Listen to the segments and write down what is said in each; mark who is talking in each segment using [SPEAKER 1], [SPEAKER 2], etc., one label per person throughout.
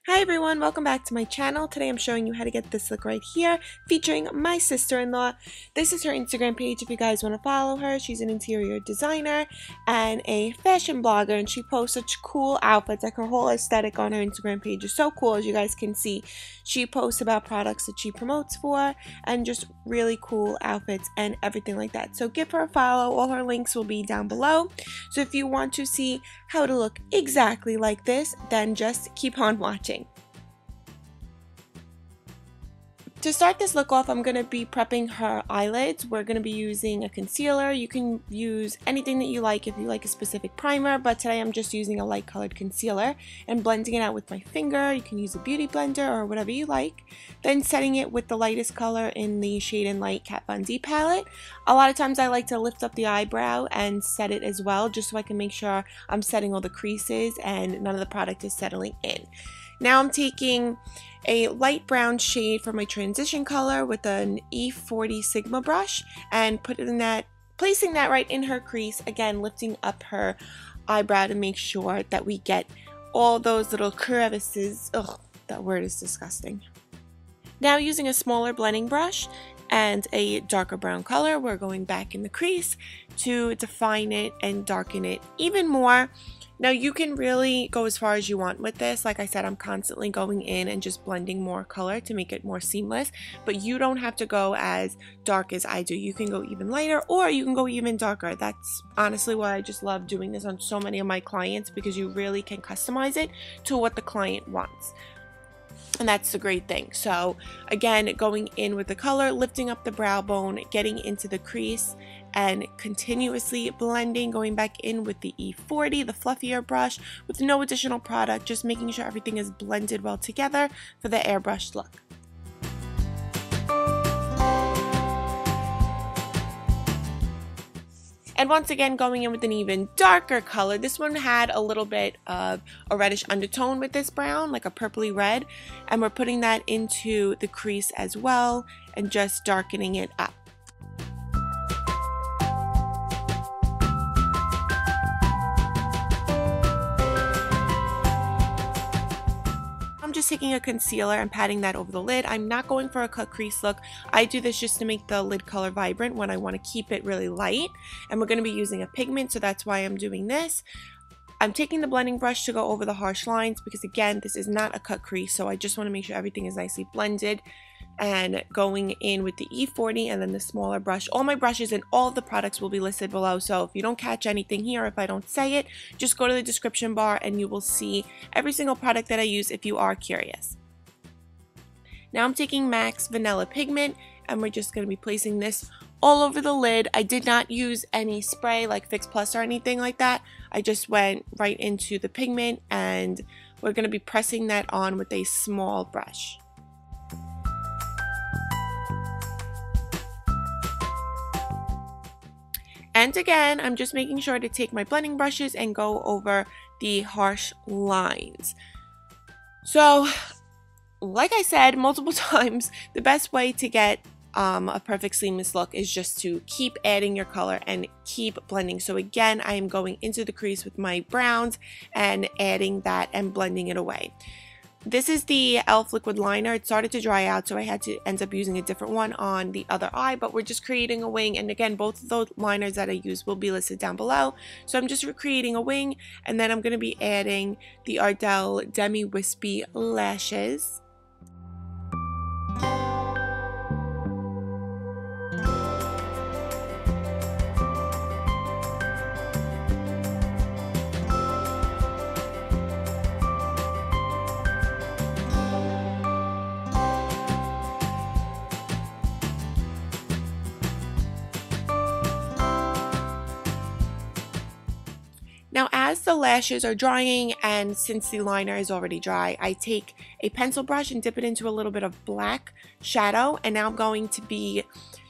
[SPEAKER 1] Hi everyone, welcome back to my channel. Today I'm showing you how to get this look right here featuring my sister-in-law. This is her Instagram page if you guys want to follow her. She's an interior designer and a fashion blogger, and she posts such cool outfits. Like, her whole aesthetic on her Instagram page is so cool. As you guys can see, she posts about products that she promotes for and just really cool outfits and everything like that. So give her a follow. All her links will be down below. So if you want to see how to look exactly like this, then just keep on watching. To start this look off, I'm going to be prepping her eyelids. We're going to be using a concealer. You can use anything that you like if you like a specific primer, but today I'm just using a light colored concealer and blending it out with my finger. You can use a beauty blender or whatever you like. Then setting it with the lightest color in the Shade and Light Kat Von D palette. A lot of times I like to lift up the eyebrow and set it as well, just so I can make sure I'm setting all the creases and none of the product is settling in. Now I'm taking a light brown shade for my transition color with an E40 Sigma brush and placing that right in her crease, again lifting up her eyebrow to make sure that we get all those little crevices. Ugh, that word is disgusting. Now, using a smaller blending brush and a darker brown color, we're going back in the crease to define it and darken it even more. Now, you can really go as far as you want with this. Like I said, I'm constantly going in and just blending more color to make it more seamless, but you don't have to go as dark as I do. You can go even lighter or you can go even darker. That's honestly why I just love doing this on so many of my clients, because you really can customize it to what the client wants. And that's the great thing. So again, going in with the color, lifting up the brow bone, getting into the crease, and continuously blending, going back in with the E40, the fluffier brush, with no additional product, just making sure everything is blended well together for the airbrushed look. And once again, going in with an even darker color. This one had a little bit of a reddish undertone with this brown, like a purpley red. And we're putting that into the crease as well and just darkening it up. I'm just taking a concealer and patting that over the lid. I'm not going for a cut crease look. I do this just to make the lid color vibrant when I want to keep it really light. And we're going to be using a pigment, so that's why I'm doing this. I'm taking the blending brush to go over the harsh lines because, again, this is not a cut crease, so I just want to make sure everything is nicely blended. And going in with the E40 and then the smaller brush. All my brushes and all of the products will be listed below, so if you don't catch anything here, if I don't say it, just go to the description bar and you will see every single product that I use if you are curious. Now I'm taking MAC's Vanilla Pigment and we're just going to be placing this all over the lid. I did not use any spray like Fix Plus or anything like that. I just went right into the pigment and we're going to be pressing that on with a small brush. And again, I'm just making sure to take my blending brushes and go over the harsh lines. So, like I said multiple times, the best way to get a perfect seamless look is just to keep adding your color and keep blending. So again, I am going into the crease with my browns and adding that and blending it away. This is the e.l.f. liquid liner. It started to dry out, so I had to end up using a different one on the other eye, but we're just creating a wing. And again, both of those liners that I use will be listed down below. So I'm just recreating a wing, and then I'm going to be adding the Ardell Demi Wispie lashes. Now, as the lashes are drying and since the liner is already dry, I take a pencil brush and dip it into a little bit of black shadow, and now I'm going to be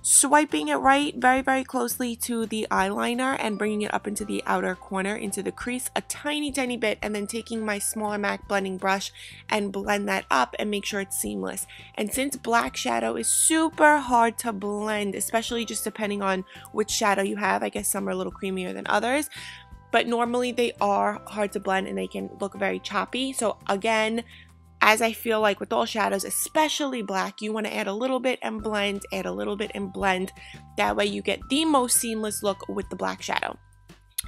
[SPEAKER 1] swiping it right very closely to the eyeliner and bringing it up into the outer corner into the crease a tiny bit, and then taking my smaller MAC blending brush and blend that up and make sure it's seamless. And since black shadow is super hard to blend, especially just depending on which shadow you have, I guess some are a little creamier than others, but normally they are hard to blend and they can look very choppy. So again, as I feel like with all shadows, especially black, you want to add a little bit and blend, add a little bit and blend. That way you get the most seamless look with the black shadow.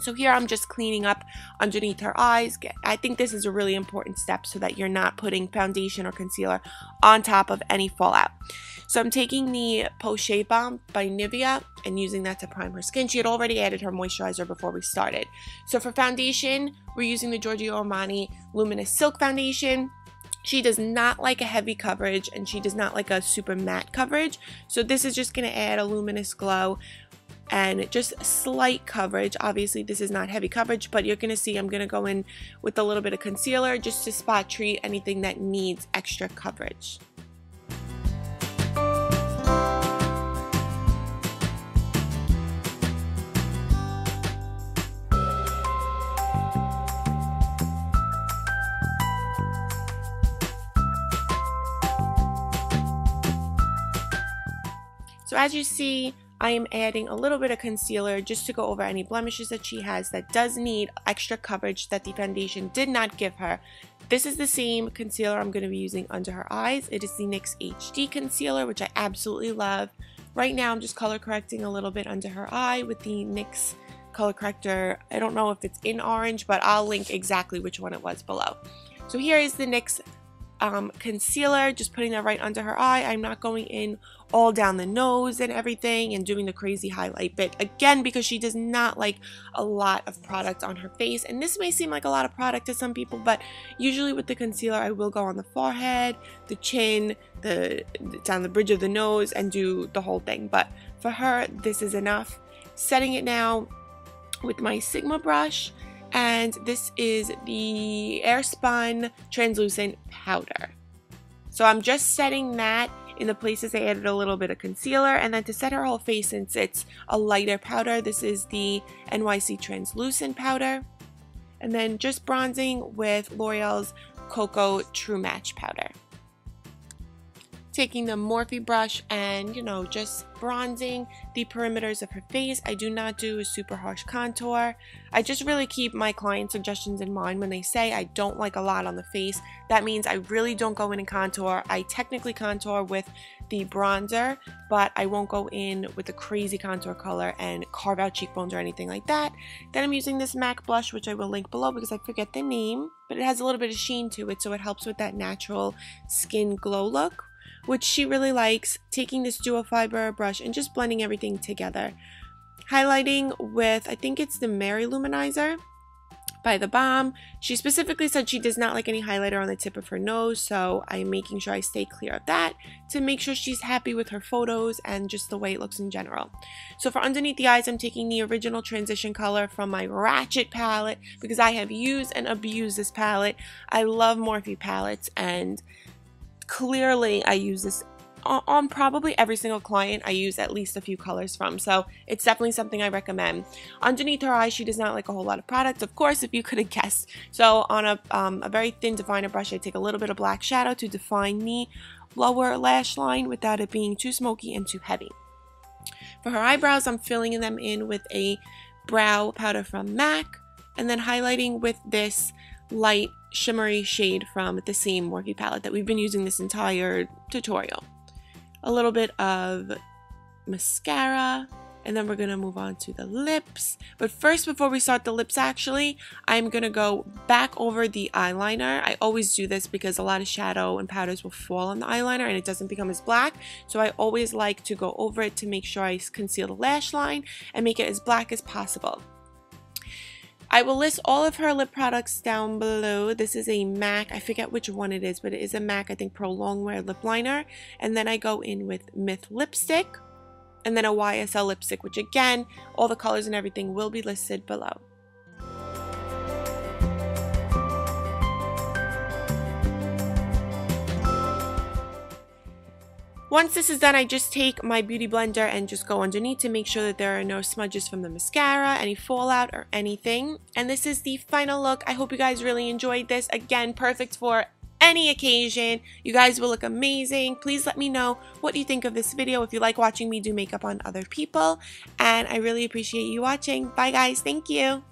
[SPEAKER 1] So here I'm just cleaning up underneath her eyes. I think this is a really important step so that you're not putting foundation or concealer on top of any fallout. So I'm taking the Poche Balm by Nivea and using that to prime her skin. She had already added her moisturizer before we started. So for foundation, we're using the Giorgio Armani Luminous Silk Foundation. She does not like a heavy coverage and she does not like a super matte coverage. So this is just going to add a luminous glow and just slight coverage. Obviously this is not heavy coverage, but you're going to see I'm going to go in with a little bit of concealer just to spot treat anything that needs extra coverage. So as you see, I am adding a little bit of concealer just to go over any blemishes that she has that does need extra coverage that the foundation did not give her. This is the same concealer I'm going to be using under her eyes. It is the NYX HD Concealer, which I absolutely love. Right now I'm just color correcting a little bit under her eye with the NYX color corrector. I don't know if it's in orange, but I'll link exactly which one it was below. So here is the NYX concealer, just putting that right under her eye. I'm not going in all down the nose and everything and doing the crazy highlight bit, again, because she does not like a lot of product on her face. And this may seem like a lot of product to some people, but usually with the concealer I will go on the forehead, the chin, down the bridge of the nose and do the whole thing. But for her, this is enough. Setting it now with my Sigma brush, and this is the Airspun translucent powder. So I'm just setting that in the places I added a little bit of concealer, and then to set her whole face, since it's a lighter powder, this is the NYX translucent powder, and then just bronzing with L'Oreal's Cocoa True Match powder. Taking the Morphe brush and, you know, just bronzing the perimeters of her face. I do not do a super harsh contour. I just really keep my client suggestions in mind when they say I don't like a lot on the face. That means I really don't go in and contour. I technically contour with the bronzer, but I won't go in with the crazy contour color and carve out cheekbones or anything like that. Then I'm using this MAC blush, which I will link below because I forget the name, but it has a little bit of sheen to it, so it helps with that natural skin glow look, which she really likes. Taking this dual fiber brush and just blending everything together. Highlighting with, I think it's the Mary Luminizer by the Balm. She specifically said she does not like any highlighter on the tip of her nose, so I'm making sure I stay clear of that to make sure she's happy with her photos and just the way it looks in general. So for underneath the eyes, I'm taking the original transition color from my Ratchet palette because I have used and abused this palette. I love Morphe palettes, and clearly I use this on probably every single client I use at least a few colors from, so it's definitely something I recommend. Underneath her eyes, she does not like a whole lot of product, of course, if you could have guessed. So on a very thin definer brush, I take a little bit of black shadow to define the lower lash line without it being too smoky and too heavy. For her eyebrows, I'm filling them in with a brow powder from MAC, and then highlighting with this light shimmery shade from the same Morphe palette that we've been using this entire tutorial. A little bit of mascara, and then we're going to move on to the lips. But first, before we start the lips, actually, I'm going to go back over the eyeliner. I always do this because a lot of shadow and powders will fall on the eyeliner and it doesn't become as black. So I always like to go over it to make sure I conceal the lash line and make it as black as possible. I will list all of her lip products down below. This is a MAC, I forget which one it is, but it is a MAC, I think Pro Longwear lip liner. And then I go in with Myth lipstick, and then a YSL lipstick, which again, all the colors and everything will be listed below. Once this is done, I just take my beauty blender and just go underneath to make sure that there are no smudges from the mascara, any fallout or anything. And this is the final look. I hope you guys really enjoyed this. Again, perfect for any occasion. You guys will look amazing. Please let me know what you think of this video. If you like watching me do makeup on other people. And I really appreciate you watching. Bye guys. Thank you.